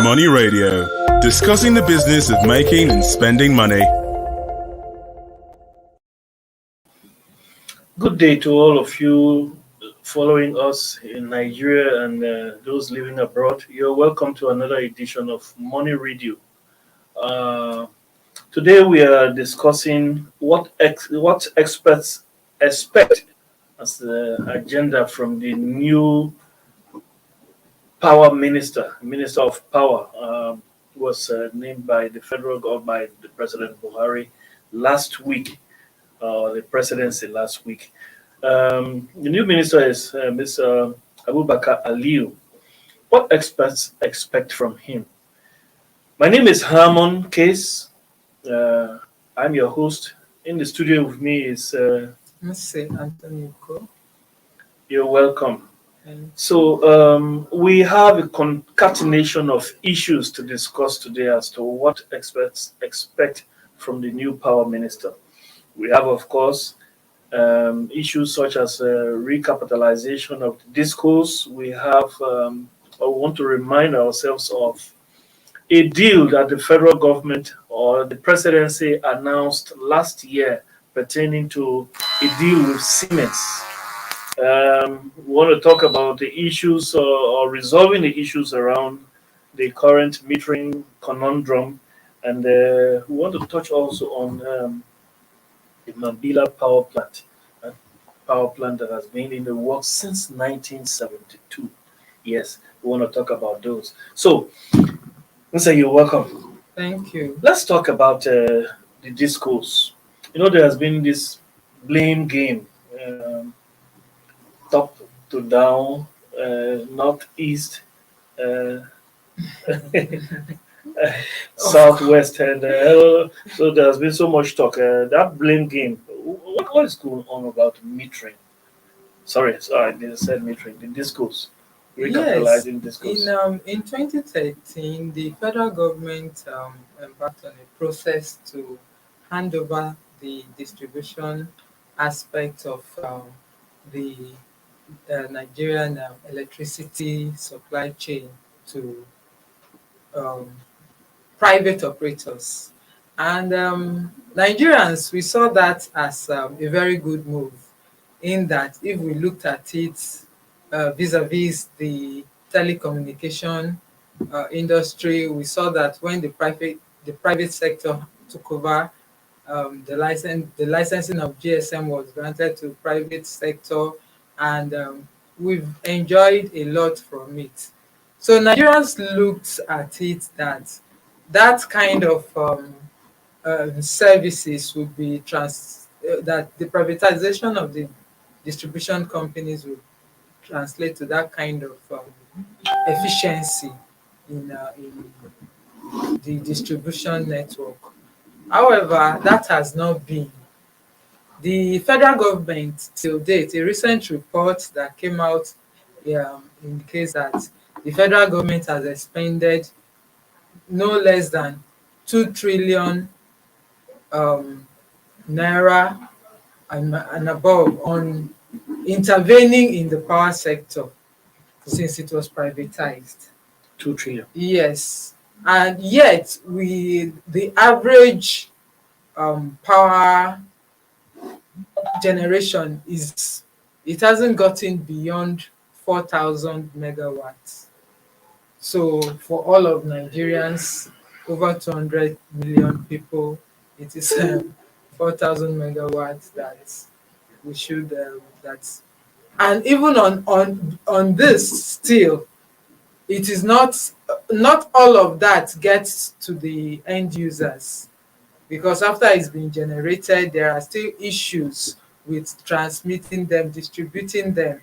Money Radio, discussing the business of making and spending money. Good day to all of you following us in Nigeria and those living abroad. You're welcome to another edition of Money Radio. Today we are discussing what experts expect as the agenda from the new power minister of power, was named by the federal government, by the President Buhari last week, the presidency last week. The new minister is Mr. Abubakar Aliyu. What experts expect from him? My name is Harmon Case. I'm your host. In the studio with me is Mr. Anthony Ko. You're welcome. So we have a concatenation of issues to discuss today as to what experts expect from the new power minister. We have, of course, issues such as recapitalization of the discourse. We have, I want to remind ourselves of a deal that the federal government or the presidency announced last year pertaining to a deal with Siemens. We want to talk about the issues or resolving the issues around the current metering conundrum, and we want to touch also on the Mandila power plant that has been in the works since 1972. Yes, we want to talk about those. So, Mr. You're welcome. Thank you. Let's talk about the discourse. You know, there has been this blame game. Top to down, northeast, southwest, and so there has been so much talk. That blame game. What is going on about metering? Sorry, I didn't say metering. The discourse, recapitalizing discourse. In 2013, the federal government embarked on a process to hand over the distribution aspect of the Nigerian electricity supply chain to private operators. And Nigerians, we saw that as a very good move, in that if we looked at it vis-a-vis the telecommunication industry, we saw that when the private sector took over, the licensing of GSM was granted to private sector, and we've enjoyed a lot from it. So Nigerians looked at it that kind of services would be that the privatization of the distribution companies would translate to that kind of efficiency in the distribution network. However, that has not been. The federal government, till date, a recent report that came out indicates that the federal government has expended no less than 2 trillion naira and above on intervening in the power sector since it was privatized. 2 trillion. Yes, and yet the average power generation it hasn't gotten beyond 4,000 megawatts. So for all of Nigerians, over 200 million people, it is 4,000 megawatts that we should and even on this still, it is not all of that gets to the end users, because after it's been generated, there are still issues with transmitting them, distributing them.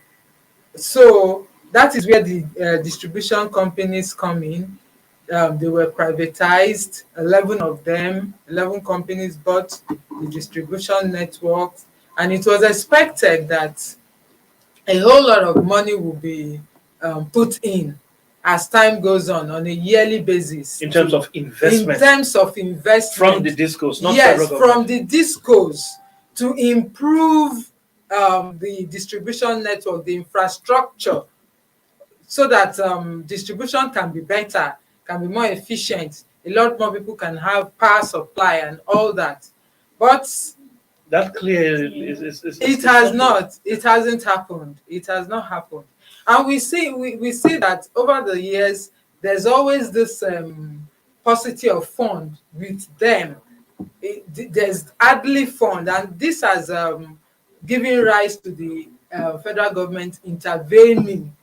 So that is where the distribution companies come in. They were privatized. 11 companies bought the distribution network, and it was expected that a whole lot of money will be put in as time goes on a yearly basis. In terms of investment. From the discourse, not yes, from the discourse, to improve the distribution network, the infrastructure, so that distribution can be better, can be more efficient. A lot more people can have power supply and all that. But That clearly is it has not. It hasn't happened. It has not happened. And we see that over the years, there's always this paucity of fund with them. There's hardly fund, and this has given rise to the federal government intervening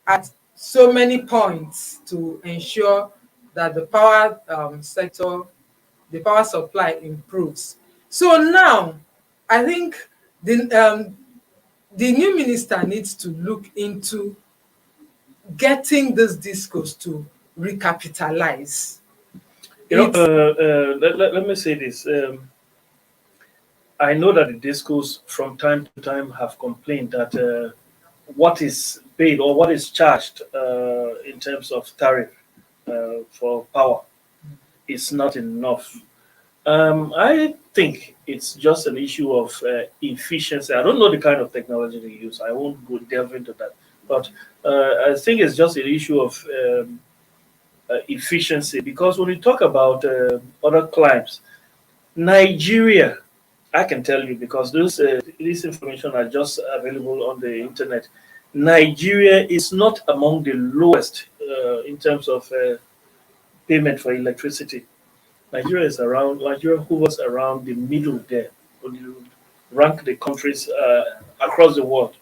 at so many points to ensure that the power sector, the power supply improves. So now, I think the new minister needs to look into getting this discourse to recapitalize. Let me say this. I know that the discourse from time to time have complained that what is paid or what is charged in terms of tariff for power is not enough. I think it's just an issue of efficiency. I don't know the kind of technology they use. I won't go delve into that. But I think it's just an issue of efficiency, because when we talk about other climes, Nigeria, I can tell you because this information are just available on the internet. Nigeria is not among the lowest in terms of payment for electricity. Nigeria hovers around the middle there when you rank the countries across the world.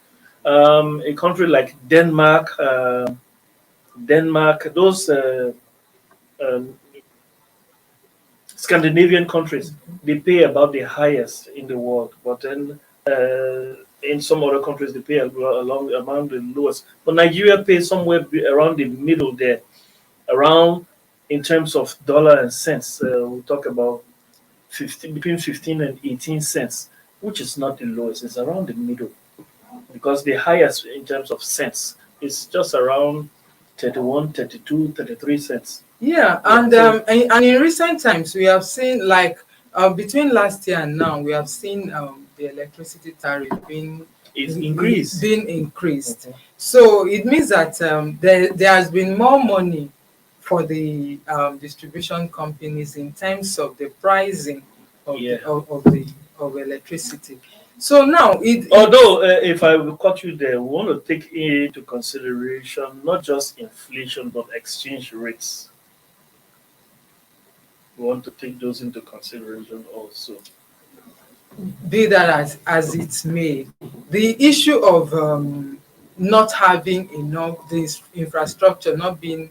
A country like Denmark, those um, Scandinavian countries, they pay about the highest in the world. But then in some other countries, they pay among the lowest. But Nigeria pays somewhere around the middle there, around in terms of dollar and cents. We talk about between 15 and 18 cents, which is not the lowest. It's around the middle, because the highest in terms of cents is just around 31, 32, 33 cents. Yeah, and in recent times we have seen, like between last year and now, we have seen the electricity tariff being increased. Okay. So it means that there has been more money for the distribution companies in terms of the pricing of of electricity. So now although if I will cut you there, we want to take into consideration not just inflation but exchange rates. We want to take those into consideration also. be that as it may, the issue of not having enough, this infrastructure not being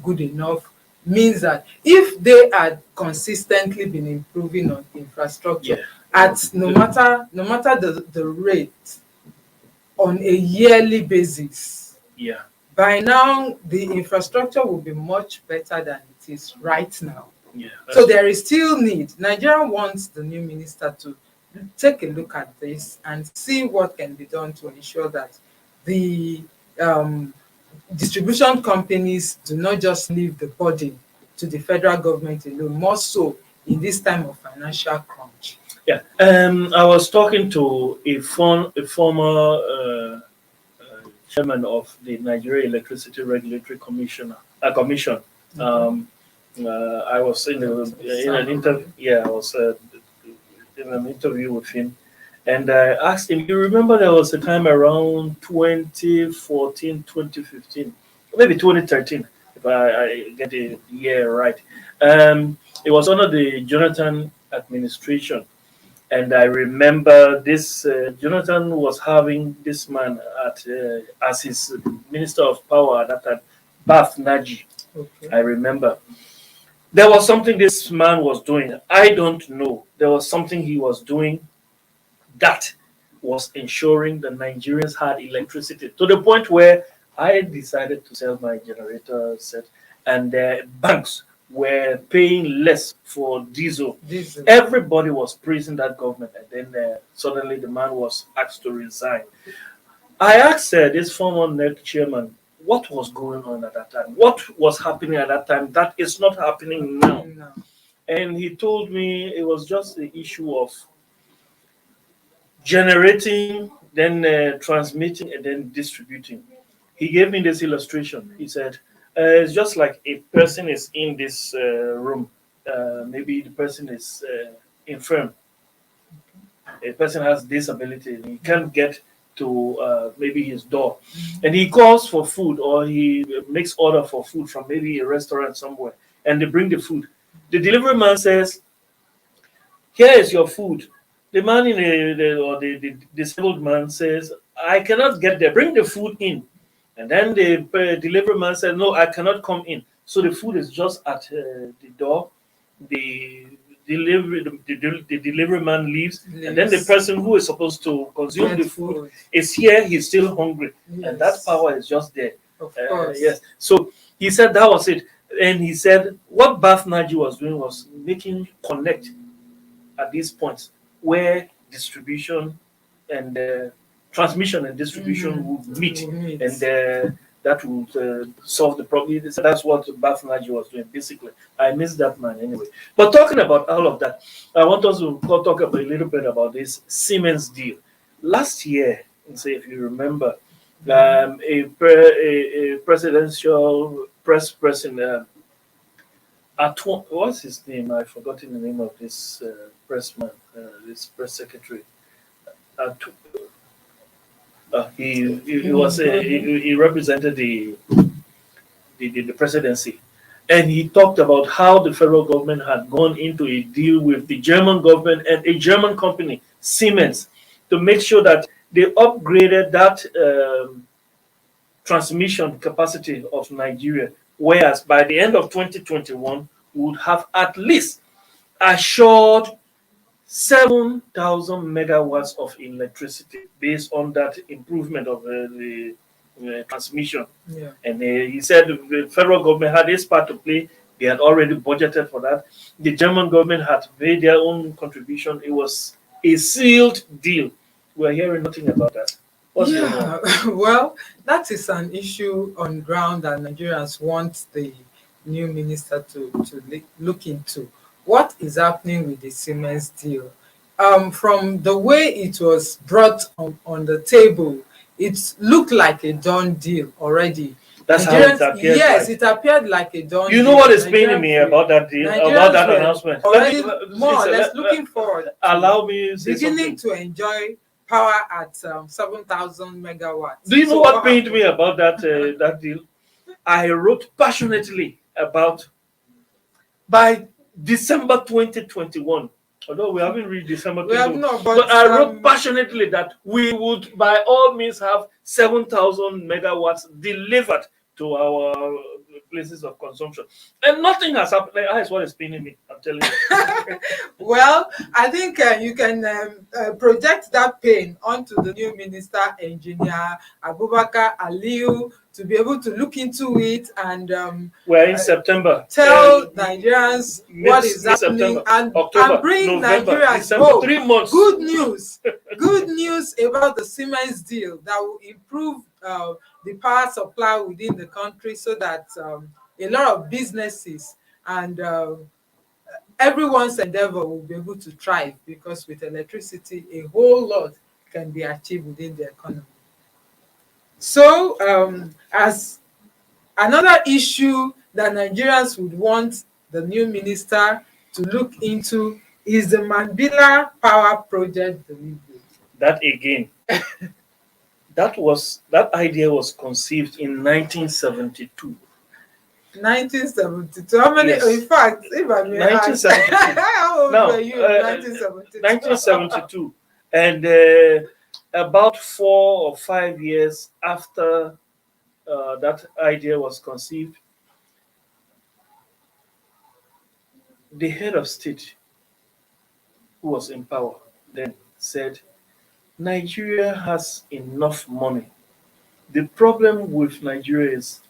good enough, means that if they had consistently been improving on infrastructure at no matter the rate on a yearly basis, by now the infrastructure will be much better than it is right now. So there is still need. Nigeria wants the new minister to take a look at this and see what can be done to ensure that the distribution companies do not just leave the burden to the federal government alone, more so in this time of financial crunch. I was talking to a former chairman of the Nigeria Electricity Regulatory Commission. I was in an interview. I was in an interview with him, and I asked him, you remember there was a time around 2014, 2015, maybe 2013, if I get the year right. It was under the Jonathan administration. And I remember this Jonathan was having this man as his Minister of Power at that time, Bath Naji. Okay. I remember. There was something this man was doing. I don't know. There was something he was doing that was ensuring the Nigerians had electricity, to the point where I decided to sell my generator set, and the banks were paying less for diesel. Everybody was praising that government, and then suddenly the man was asked to resign. I asked this former NEC chairman what was going on at that time, what was happening at that time that is not happening now. And he told me it was just the issue of generating, then transmitting, and then distributing. He gave me this illustration. He said, It's just like a person is in this room. Maybe the person is infirm. A person has disability. And he can't get to maybe his door, and he calls for food, or he makes order for food from maybe a restaurant somewhere, and they bring the food. The delivery man says, "Here is your food." The man in the disabled man says, "I cannot get there. Bring the food in." And then the delivery man said, "No, I cannot come in." So the food is just at the door. The the delivery man leaves, and then the person who is supposed to consume the food is here. He's still hungry, and that power is just there. Of course. Yes. So he said that was it, and he said what Bath Naji was doing was making connect at these points where distribution and transmission and distribution would meet, and that would solve the problem. So that's what Bath Naji was doing, basically. I miss that man anyway. But talking about all of that, I want us to talk about a little bit about this Siemens deal. Last year, say if you remember, a presidential press person, what's his name? I've forgotten the name of this pressman, this press secretary. He represented the presidency, and he talked about how the federal government had gone into a deal with the German government and a German company, Siemens, to make sure that they upgraded that transmission capacity of Nigeria. Whereas by the end of 2021, we would have at least assured 7,000 megawatts of electricity based on that improvement of the transmission. Yeah. And he said the federal government had its part to play. They had already budgeted for that. The German government had made their own contribution. It was a sealed deal. We're hearing nothing about that. Well, that is an issue on ground that Nigerians want the new minister to look into. What is happening with the Siemens deal? From the way it was brought on the table, it looked like a done deal already. That's how it appeared. Yes, it appeared like a done deal. You know what is paining me about that deal, about that announcement? Already more or less looking forward. Allow me to beginning to enjoy power at 7,000 megawatts. Do you know what pained me about that that deal? I wrote passionately about by December 2021. Although we haven't reached December 2021, but I wrote passionately that we would, by all means, have 7,000 megawatts delivered to our places of consumption, and nothing has happened. That is what is paining me. I'm telling you. Well, I think you can project that pain onto the new minister, engineer Abubakar Aliyu, to be able to look into it and we're in September. Tell Nigerians what is happening and bring November, Nigerians December, hope. 3 months. Good news. Good news about the Siemens deal that will improve the power supply within the country, so that a lot of businesses and everyone's endeavor will be able to thrive, because with electricity, a whole lot can be achieved within the economy. So, as another issue that Nigerians would want the new minister to look into is the Mandila power project delivery. That again, that idea was conceived in 1972. 1972. How many? Yes. In fact, if I may ask, 1972. how old were you in 1972? 1972, and about 4 or 5 years after that idea was conceived, the head of state, who was in power then, said, Nigeria has enough money. The problem with Nigeria is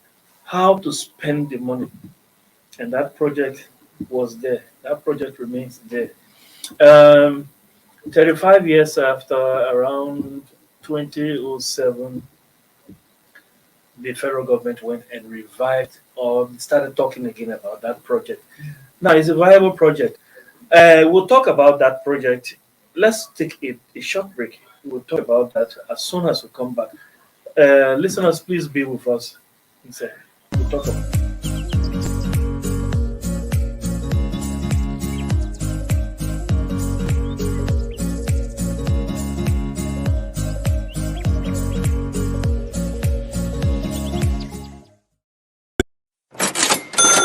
how to spend the money. And that project was there. That project remains there. 35 years after, around 2007, the federal government went and revived or started talking again about that project. Now, it's a viable project. We'll talk about that project. Let's take a short break. We'll talk about that as soon as we come back. Listeners, please be with us. We'll Welcome.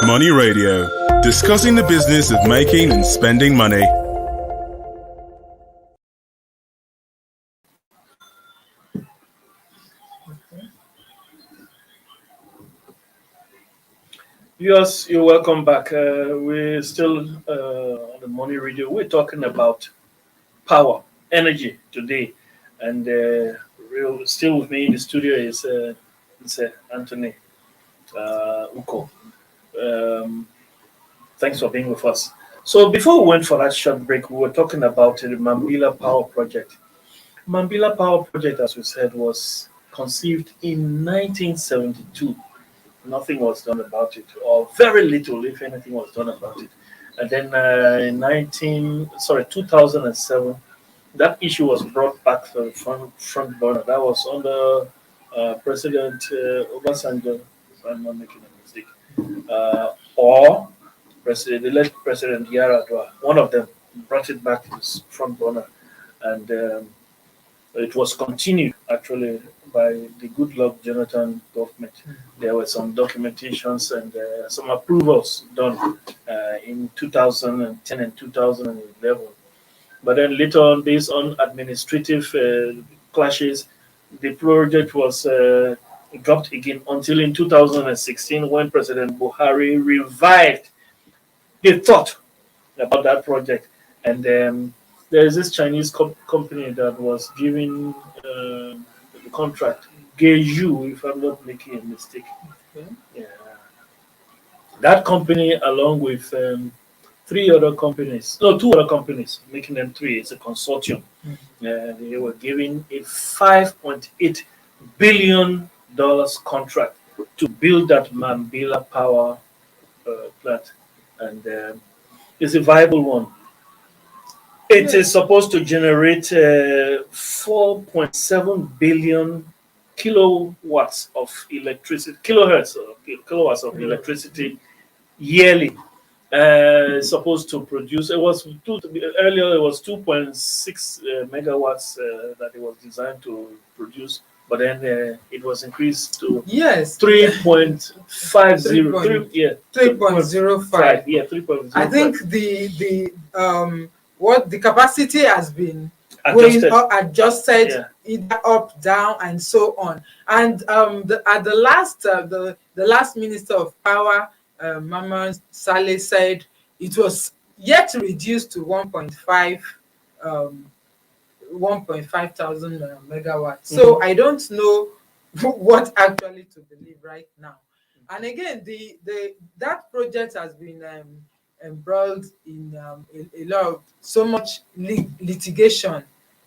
Money Radio, discussing the business of making and spending money. Yes, you're welcome back. We're still on the Money Radio. We're talking about power, energy today. And still with me in the studio is Anthony Uko. Thanks for being with us. So before we went for that short break, we were talking about the Mandila Power Project. Mandela Power Project, as we said, was conceived in 1972. Nothing was done about it, or very little, if anything, was done about it. And then in 2007, that issue was brought back to the front burner. That was under President Obasanjo, if I'm not making a mistake, or the late President Yaradua. One of them brought it back to the front burner, and it was continued actually by the Goodluck Jonathan government. There were some documentations and some approvals done in 2010 and 2011. But then later on, based on administrative clashes, the project was dropped again until in 2016 when President Buhari revived the thought about that project. And there is this Chinese company that was giving the contract, Geju, if I'm not making a mistake. Okay. Yeah. That company, along with two other companies, making them three. It's a consortium. They were giving a $5.8 billion contract to build that Mandela power plant, and it's a viable one. It is supposed to generate 4.7 billion kilowatts of electricity, kilowatts of electricity yearly. Supposed to produce. It was earlier. It was 2.6 megawatts that it was designed to produce, but then it was increased to 3.50. 3.05. Yeah, 3.05. I think the what the capacity has been adjusted either up, down, and so on. And the last Minister of Power, Mama Saleh, said it was yet reduced to 1.5 thousand megawatts. So I don't know what actually to believe right now. And again, that project has been embroiled in a lot of so much litigation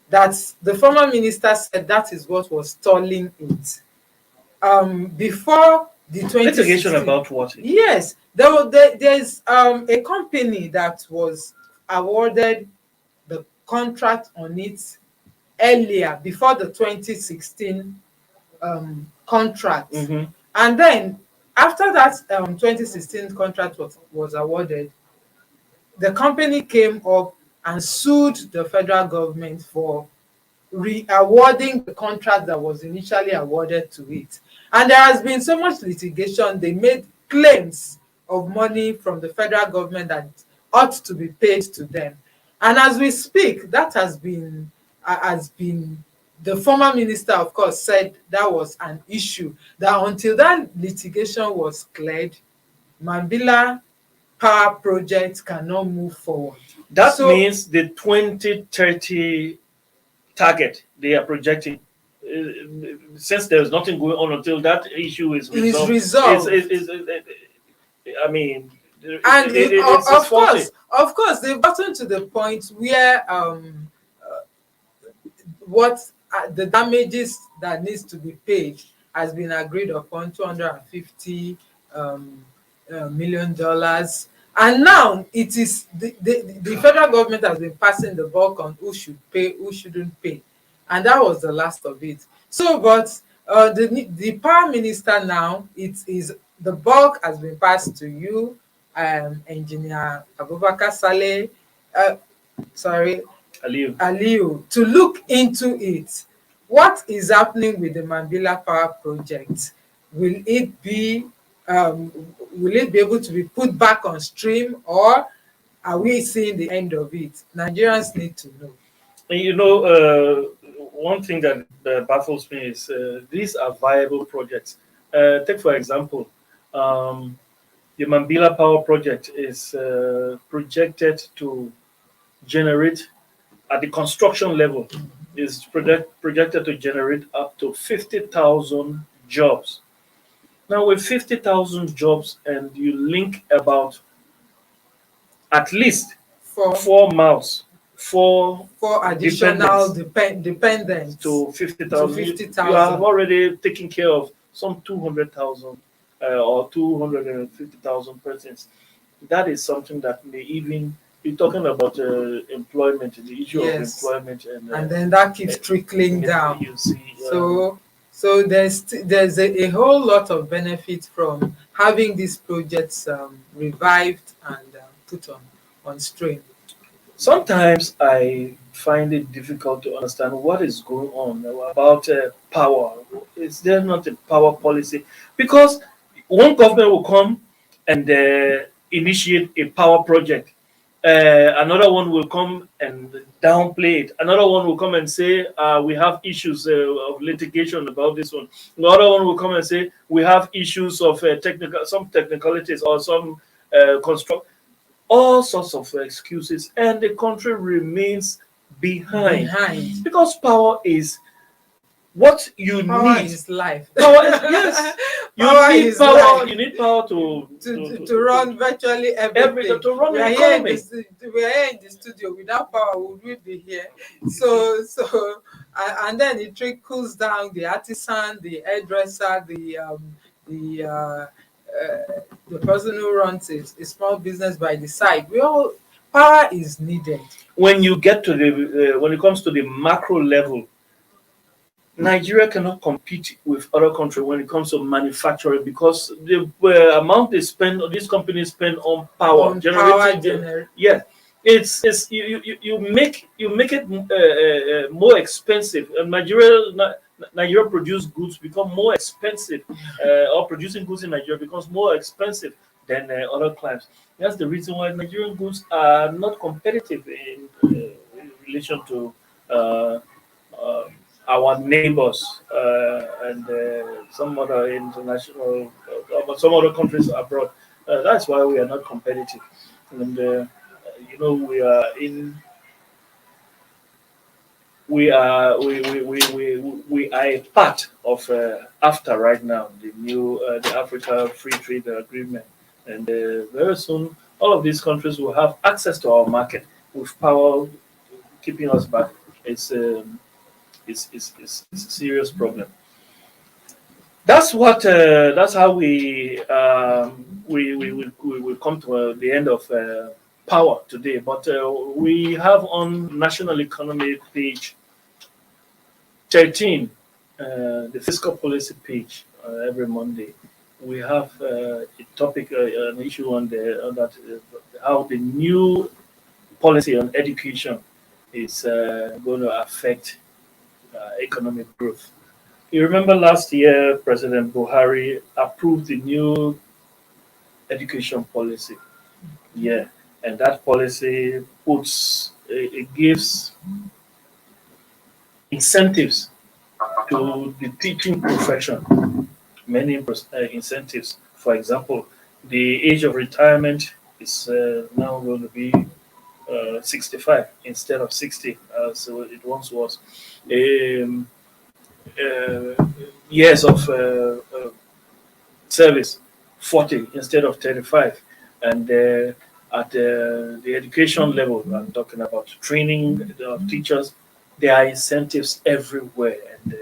that the former minister said that is what was stalling it. Before the 2016 litigation about what? Yes, there's a company that was awarded the contract on it earlier, before the 2016 contract. And then after that 2016 contract was awarded, the company came up and sued the federal government for re-awarding the contract that was initially awarded to it. And there has been so much litigation. They made claims of money from the federal government that ought to be paid to them. And as we speak, that has been the former minister, of course, said that was an issue, that until that litigation was cleared, Mandela Power Project cannot move forward. That means the 2030 target they are projecting, since there's nothing going on until that issue is resolved. I mean, of course, they've gotten to the point where the damages that needs to be paid has been agreed upon, $250 million. And now it is the federal government has been passing the buck on who should pay, who shouldn't pay. And that was the last of it. So, but the power minister now, it is the bulk has been passed to you, Engineer Abubakar uh, sorry, Aliyu. Aliyu, to look into it. What is happening with the Mandela Power Project? Will it be um, will it be able to be put back on stream, or are we seeing the end of it? Nigerians need to know. And one thing that baffles me is these are viable projects. Take, for example, um, the Mandela Power Project is projected to generate, at the construction level, is projected to generate up to 50,000 jobs. Now, with 50,000 jobs, and you link about at least For 4 miles, four additional dependents dependents to to 50,000, you have 50,000. already taken care of some 200,000 or 250,000 persons. That is something that may even be talking about employment, the issue of Yes, employment, and then that keeps trickling down. you see. So there's a whole lot of benefit from having these projects revived and put on stream. Sometimes I find it difficult to understand what is going on about power. Is there not a power policy? Because one government will come and initiate a power project. Another one will come and downplay it. Another one will come and say, we have issues of litigation about this one. The other one will come and say, we have issues of some technicalities or some construct, all sorts of excuses, and the country remains behind Behind. because power is what you Power need. is life. Power is, yes, you Power need is power. life. You need power To run virtually everything. to run We the are here in economy. we are here in the studio. Without power, would we be here? And then it trickles down the artisan, the hairdresser, the person who runs a small business by the side. We all Power is needed. When you get to the when it comes to the macro level, Nigeria cannot compete with other countries when it comes to manufacturing because the amount they spend, these companies spend on power On power generating. Yeah, it's you make it more expensive. And Nigeria produce goods become more expensive, or producing goods in Nigeria becomes more expensive than other clients. That's the reason why Nigerian goods are not competitive in relation to. Uh, our neighbors and some other international, some other countries abroad. That's why we are not competitive, and we are in. We are a part of AFTA right now, the new the Africa Free Trade Agreement, and very soon all of these countries will have access to our market with power keeping us back. It's it's a serious problem. That's how we come to the end of power today. But we have on National Economy page 13, the fiscal policy page, every Monday. We have a topic, an issue on that how the new policy on education is going to affect economic growth. You remember last year, President Buhari approved the new education policy. Yeah, and that policy it gives incentives to the teaching profession. Many incentives. For example, the age of retirement is now going to be 65 instead of 60, so it once was. Um, uh, Years of service 40 instead of 35, and at the education level I'm talking about training of teachers, there are incentives everywhere, and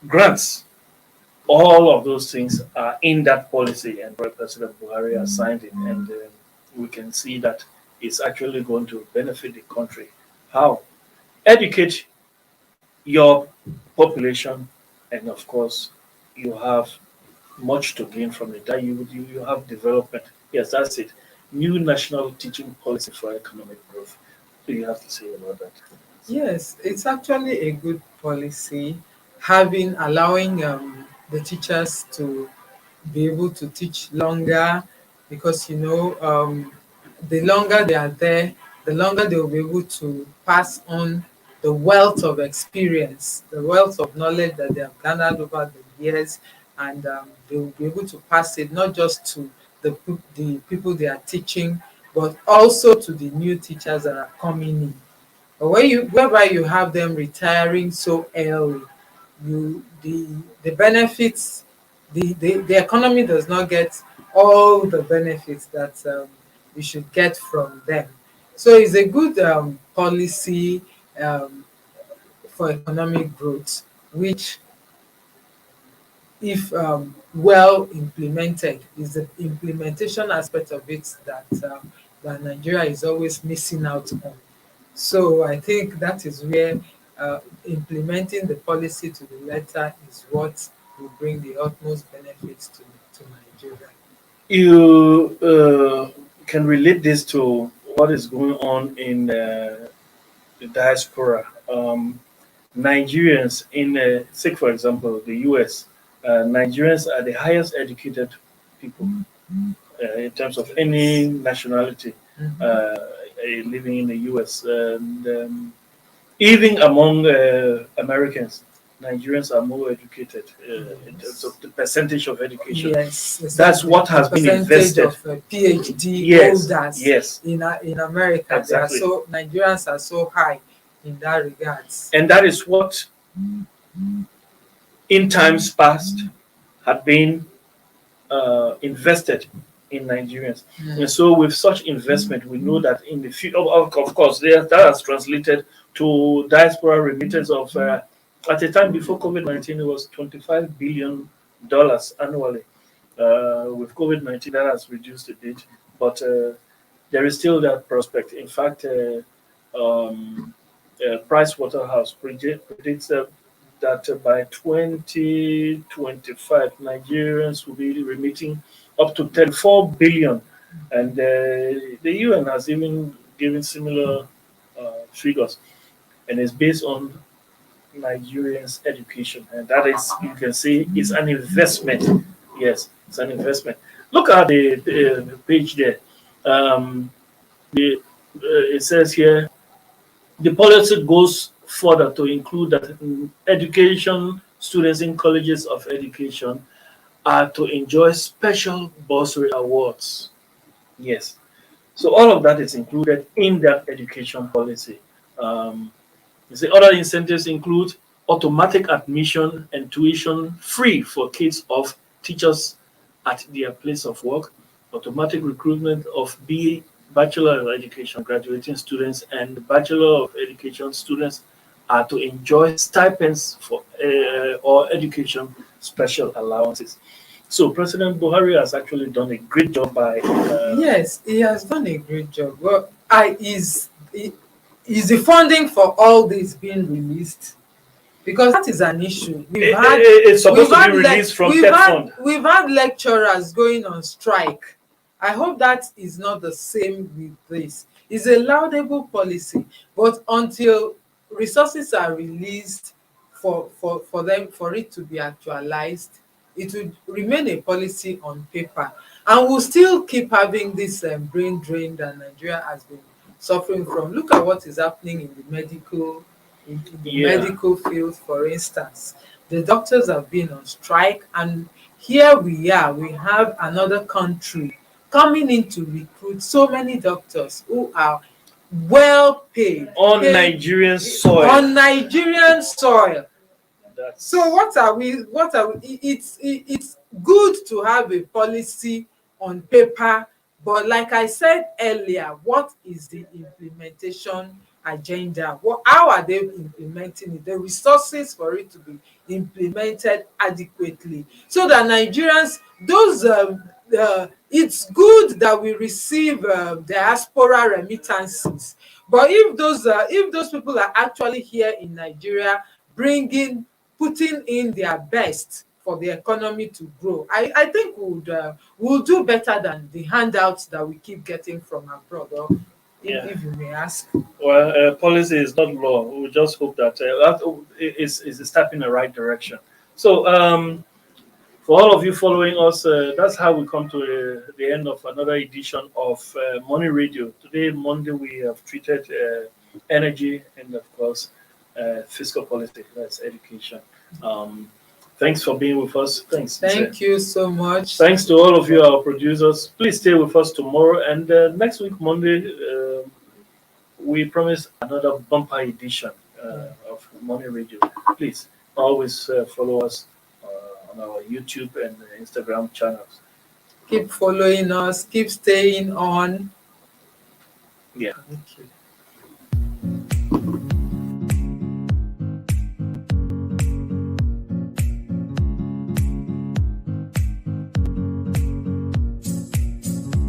grants, all of those things are in that policy, and President Buhari has signed it, and we can see that it's actually going to benefit the country. How? Educate your population, and of course, you have much to gain from it. That you have development. Yes, that's it. New national teaching policy for economic growth. What do you have to say about that? Yes, it's actually a good policy, having allowing the teachers to be able to teach longer, because the longer they are there, the longer they will be able to pass on the wealth of experience, the wealth of knowledge that they have gathered over the years, and they will be able to pass it not just to the people they are teaching, but also to the new teachers that are coming in. But whereby you have them retiring so early, the benefits, the economy does not get all the benefits that we should get from them. So it's a good policy um, for economic growth, which, if well implemented, is the implementation aspect of it that Nigeria is always missing out on. So I think that is where implementing the policy to the letter is what will bring the utmost benefits to Nigeria. You can relate this to what is going on in the diaspora. Nigerians in, say, for example, the US, Nigerians are the highest educated people in terms of any nationality Mhm. living in the US. And even among Americans, Nigerians are more educated in terms Yes. of the percentage of education. Yes, That's exactly. what The has been percentage invested. of PhD Yes, holders yes, in America, they are exactly. so Nigerians are so high in that regards. And that is what, in times past, had been invested in Nigerians. And Mm. so, with such investment, we know that in the future, of course, that has translated to diaspora remittance of, at the time before COVID-19, it was $25 billion annually. With COVID-19, that has reduced a bit, but there is still that prospect. In fact, Price Waterhouse predicts that by 2025, Nigerians will be remitting up to 34 billion, and the UN has even given similar figures, and it's based on Nigerians' education, and that is, you can say, it's an investment. Yes, it's an investment. Look at the page there. Um, it says here the policy goes further to include that education students in colleges of education are to enjoy special bursary awards. Yes. So all of that is included in that education policy. Um, you see, other incentives include automatic admission and tuition free for kids of teachers at their place of work, automatic recruitment of Bachelor of Education graduating students and Bachelor of Education students are to enjoy stipends for or education special allowances. So President Buhari has actually done a great job by Yes, he has done a great job. Well, is the funding for all this being released? Because that is an issue. it's supposed to be released from TED Fund. We've had lecturers going on strike. I hope that is not the same with this. It's a laudable policy, but until resources are released for it to be actualized, it would remain a policy on paper, and we'll still keep having this brain drain that Nigeria has been suffering from. Look at what is happening in the Yeah. medical field, for instance. The doctors have been on strike, and here we are. We have another country coming in to recruit so many doctors who are well paid, On Nigerian soil. on Nigerian soil. So That's what are we it's good to have a policy on paper, but like I said earlier, what is the implementation agenda? How are they implementing it? The resources for it to be implemented adequately, so that Nigerians, those it's good that we receive diaspora remittances, but if those people are actually here in Nigeria, bringing putting in their best for the economy to grow, I think we'll do better than the handouts that we keep getting from abroad. Or if you may ask. Well, policy is not law. We just hope that is a step in the right direction. So, for all of you following us, that's how we come to the end of another edition of Money Radio. Today, Monday, we have treated energy and, of course, fiscal policy. That's education. Thanks for being with us. Thanks. Thank you so much. Thanks to all of you, our producers. Please stay with us tomorrow. And next week, Monday, we promise another bumper edition of Money Radio. Please always follow us on our YouTube and Instagram channels. Keep following us. Keep staying on. Yeah. Thank you.